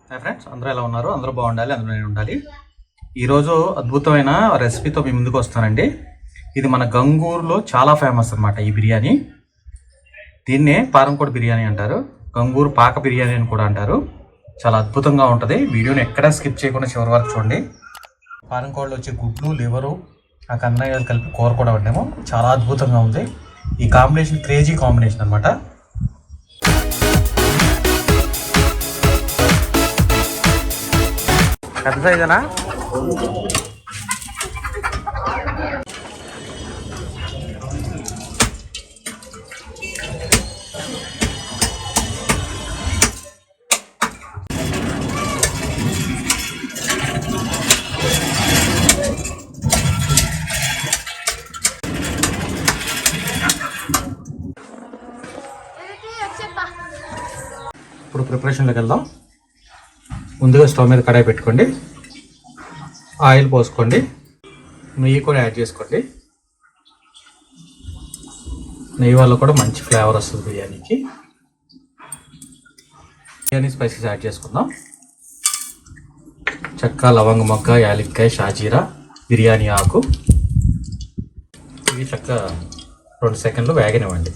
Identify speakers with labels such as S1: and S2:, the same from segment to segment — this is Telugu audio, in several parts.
S1: హాయ్ ఫ్రెండ్స్, అందరూ ఎలా ఉన్నారు? అందరూ బాగుండాలి, అందులో నేను ఉండాలి. ఈరోజు అద్భుతమైన రెసిపీతో మీ ముందుకు వస్తానండి. ఇది మన గంగూరులో చాలా ఫేమస్ అనమాట ఈ బిర్యానీ. దీన్నే పారంకోడి బిర్యానీ అంటారు, గంగూరు పాక బిర్యానీ అని కూడా అంటారు. చాలా అద్భుతంగా ఉంటుంది. వీడియోని ఎక్కడా స్కిప్ చేయకుండా చివరి వరకు చూడండి. పారంకోడిలో వచ్చే గుడ్లు, లివరు, ఆ కన్నయ్యలు కలిపి కూర కూడా వండాము. చాలా అద్భుతంగా ఉంది. ఈ కాంబినేషన్ క్రేజీ కాంబినేషన్ అనమాట. పెద్ద సైజేనా? ఇప్పుడు ప్రిపరేషన్లోకి వెళ్దాం. ముందుగా స్టవ్ మీద కడాయి పెట్టుకోండి, ఆయిల్ పోసుకోండి, నెయ్యి కూడా యాడ్ చేసుకోండి. నెయ్యి వల్ల కూడా మంచి ఫ్లేవర్ వస్తుంది బిర్యానీకి. బిర్యానీ స్పైసెస్ యాడ్ చేసుకుందాం. చెక్క, లవంగ మొగ్గ, యాలక్కాయ, షాజీరా, బిర్యానీ ఆకు. ఇవి చక్క 2 సెకండ్లు వేగనివ్వండి.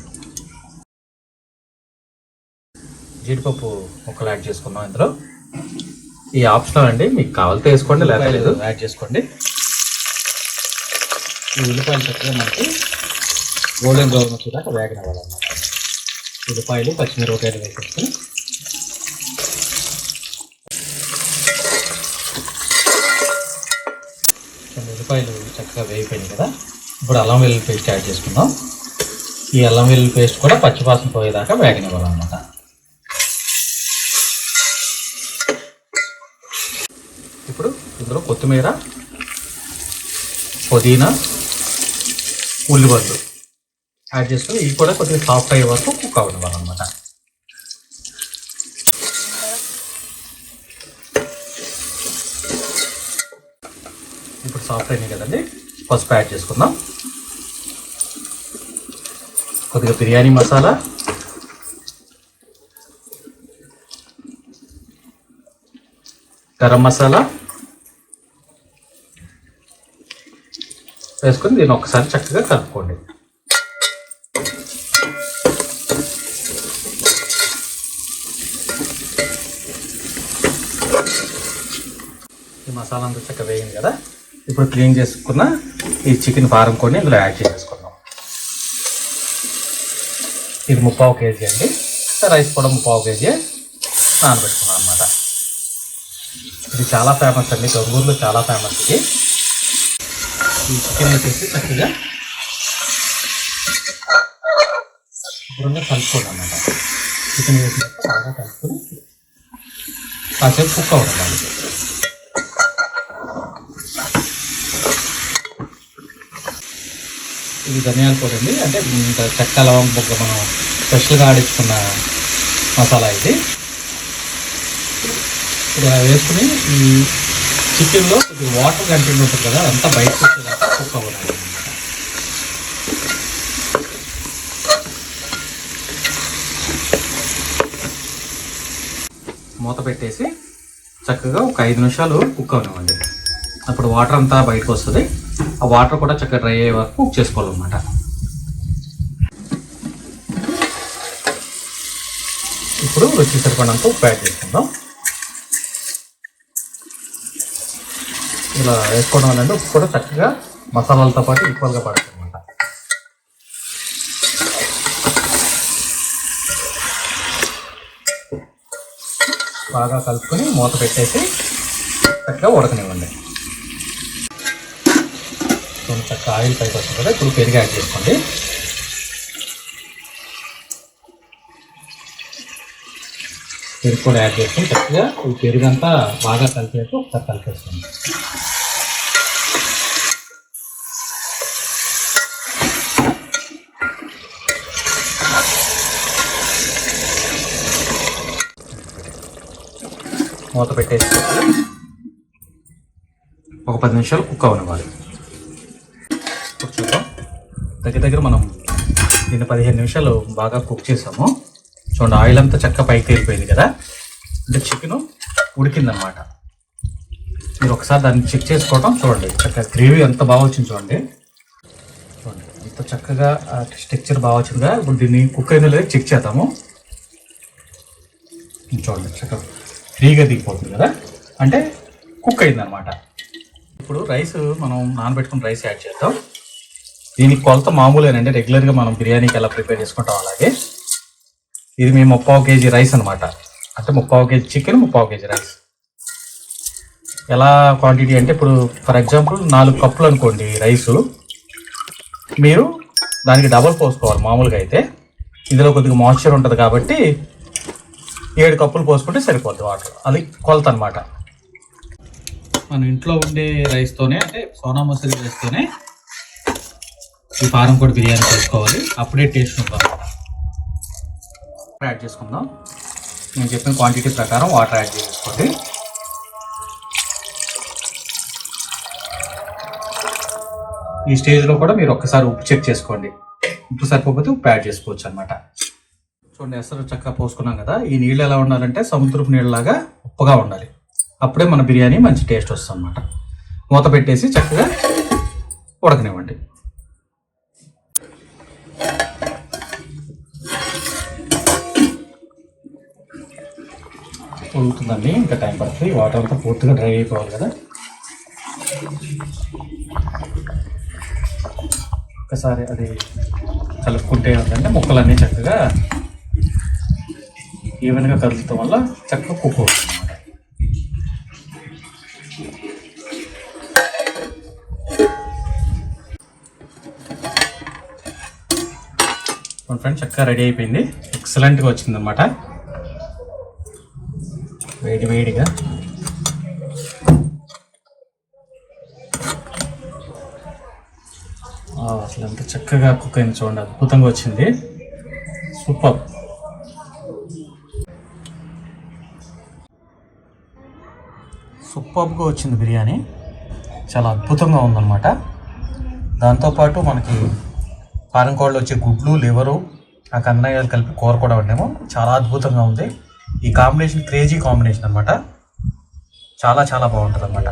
S1: జీడిపప్పు ముక్కలు యాడ్ చేసుకుందాం. ఇందులో ఈ ఆప్షనల్ అండి, మీకు కావాలితే వేసుకోండి, లేదా లేదు యాడ్ చేసుకోండి. ఈ ఉల్లిపాయలు చక్కగా మనకి గోల్డెన్ బ్రౌన్ వచ్చేదాకా వేగనివ్వాలన్నమాట. ఉల్లిపాయలు, పచ్చిమిరపకాయలు వేసేసుకొని ఉల్లిపాయలు చక్కగా వేగిపోయింది కదా. ఇప్పుడు అల్లం వెల్లుల్లి పేస్ట్ యాడ్ చేసుకుందాం. ఈ అల్లం వెల్లుల్లి పేస్ట్ కూడా పచ్చివాసన పోయేదాకా వేగనివ్వాలన్నమాట. ఇప్పుడు ఇందులో కొత్తిమీర, పుదీనా, ఉల్లిగడ్డలు యాడ్ చేసుకొని ఇవి కూడా కొద్దిగా సాఫ్ట్ అయ్యే వరకు కుక్ అవ్వనివ్వాలన్నమాట. ఇప్పుడు సాఫ్ట్ అయినాయి కదండి, పసుపు యాడ్ చేసుకుందాం. కొద్దిగా బిర్యానీ మసాలా, గరం మసాలా వేసుకొని దీన్ని ఒకసారి చక్కగా కలుపుకోండి. ఈ మసాలా అంతా చక్కగా వేయింది కదా. ఇప్పుడు క్లీన్ చేసుకున్న ఈ చికెన్ పారంకోడిని ఇందులో యాడ్ చేసుకుందాం. ఇది 3/4 కేజీ అండి. రైస్ కూడా 3/4 కేజీ నానబెట్టుకున్నాం అన్నమాట. ఇది చాలా ఫేమస్ అండి, గంగూరులో చాలా ఫేమస్ ఇది. ఈ చికెన్ వేసేసి చక్కగా ఇప్పుడు కలుపుకోండి అన్నమాట. చికెన్ వేసినట్టు బాగా కలుపుకొని కాసేపు కుక్ అవుతుంది. ఇది ధనియాల పొడి అండి, అంటే చెక్క, లవంగ మొగ్గ మనం స్పెషల్గా ఆడించుకున్న మసాలా ఇది. ఇలా వేసుకుని ఈ చికెన్లో కొద్దిగా వాటర్ కంటెంట్ ఉంటుంది కదా, అదంతా బయటకు వచ్చేదాకా కుక్ అవ్వాలి. మూత పెట్టేసి చక్కగా ఒక 5 నిమిషాలు కుక్ అవనివ్వండి. అప్పుడు వాటర్ అంతా బయటకు వస్తుంది. ఆ వాటర్ కూడా చక్కగా డ్రై అయ్యే వరకు కుక్ చేసుకోవాలన్నమాట. ఇప్పుడు రుచి సరిపడినంత ఉప్పు యాడ్ చేసుకుందాం. ఇలా వేసుకోవడం వల్ల ఉప్పు కూడా చక్కగా మసాలాలతో పాటు ఈక్వల్గా పడుతుంది అన్నమాట. బాగా కలుపుకొని మూత పెట్టేసి చక్కగా ఉడకనివ్వండి. చక్కగా ఆయిల్ పైకి వస్తుంది కదా. ఇప్పుడు పెరుగు యాడ్ చేసుకోండి. పెరుగు కూడా యాడ్ చేసుకొని చక్కగా ఈ పెరుగు అంతా బాగా కలిపేసి ఒకసారి కలిపేసుకోండి. మూత పెట్టేసి ఒక 10 నిమిషాలు కుక్ అవ్వనివ్వాలి. చూద్దాం. దగ్గర మనం దీన్ని 15 నిమిషాలు బాగా కుక్ చేసాము. చూడండి, ఆయిల్ అంతా చక్కగా పైకి వెళ్ళిపోయింది కదా. అంటే చికెను ఉడికిందనమాట. మీరు ఒకసారి దాన్ని చెక్ చేసుకోవటం చూడండి. చక్కగా గ్రేవీ ఎంత బాగా వచ్చింది చూడండి. ఎంత చక్కగా టెక్స్చర్ బాగా వచ్చిందిగా. ఇప్పుడు దీన్ని కుక్ అయిందో లేదో చెక్ చేద్దాము. చూడండి చక్కగా ఫ్రీగా దిగిపోతుంది కదా, అంటే కుక్ అయిందనమాట. ఇప్పుడు రైస్ మనం నానబెట్టుకుని రైస్ యాడ్ చేద్దాం. దీనికి కొలత మామూలేనండి, రెగ్యులర్గా మనం బిర్యానీకి ఎలా ప్రిపేర్ చేసుకుంటాం అలాగే. ఇది మేము 3/4 kg రైస్ అనమాట. అంటే 3/4 kg చికెన్, 3/4 kg రైస్. ఎలా క్వాంటిటీ అంటే ఇప్పుడు ఫర్ ఎగ్జాంపుల్ 4 కప్పులు అనుకోండి రైసు, మీరు దానికి డబల్ పోసుకోవాలి. మామూలుగా అయితే ఇందులో కొద్దిగా మాయిశ్చర్ ఉంటుంది కాబట్టి 7 కప్పులు పోసుకుంటే సరిపోద్ది వాటర్. అది కొలత అనమాట. మన ఇంట్లో ఉండే రైస్తోనే, అంటే సోనా మసూరి రైస్తోనే ఈ ఫారం కోడి బిర్యానీ చేసుకోవాలి. అప్పుడే టేస్ట్ ఉంటుంది. యాడ్ చేసుకుందాం. నేను చెప్పిన క్వాంటిటీ ప్రకారం వాటర్ యాడ్ చేసుకోండి. ఈ స్టేజ్లో కూడా మీరు ఒక్కసారి ఉప్పు చెక్ చేసుకోండి. ఉప్పు సరిపోతే ఉప్పు యాడ్ చేసుకోవచ్చు అనమాట. చూడండి ఎసరు చక్కగా పోసుకున్నాం కదా. ఈ నీళ్ళు ఎలా ఉండాలంటే సముద్రపు నీళ్ళలాగా ఉప్పుగా ఉండాలి. అప్పుడే మన బిర్యానీ మంచి టేస్ట్ వస్తుంది అనమాట. మూత పెట్టేసి చక్కగా ఉడకనివ్వండి. ఉడుకుతుందండి, ఇంకా టైం పడుతుంది. వాటర్ అంతా పూర్తిగా డ్రై అయిపోవాలి కదా. ఒకసారి అది కలుపుకుంటే ఏంటంటే ముక్కలన్నీ చక్కగా ఈవెన్గా కలుపుతాం వల్ల చక్కగా కుక్ అవుతుంది అన్నమాట. ఫ్రెండ్స్ చక్కగా రెడీ అయిపోయింది. ఎక్సలెంట్గా వచ్చిందనమాట. వేడి వేడిగా అసలు ఎంత చక్కగా కుక్ అయింది చూడండి. అద్భుతంగా వచ్చింది. సూపర్. సూపర్గా వచ్చింది బిర్యానీ. చాలా అద్భుతంగా ఉందన్నమాట. దాంతోపాటు మనకి ఫారం కోడిలో వచ్చే గుడ్లు, లివరు, ఆ కన్నయ్యలు కలిపి కూర కూడా వండాము. చాలా అద్భుతంగా ఉంది. ఈ కాంబినేషన్ క్రేజీ కాంబినేషన్ అనమాట. చాలా చాలా బాగుంటుంది అన్నమాట.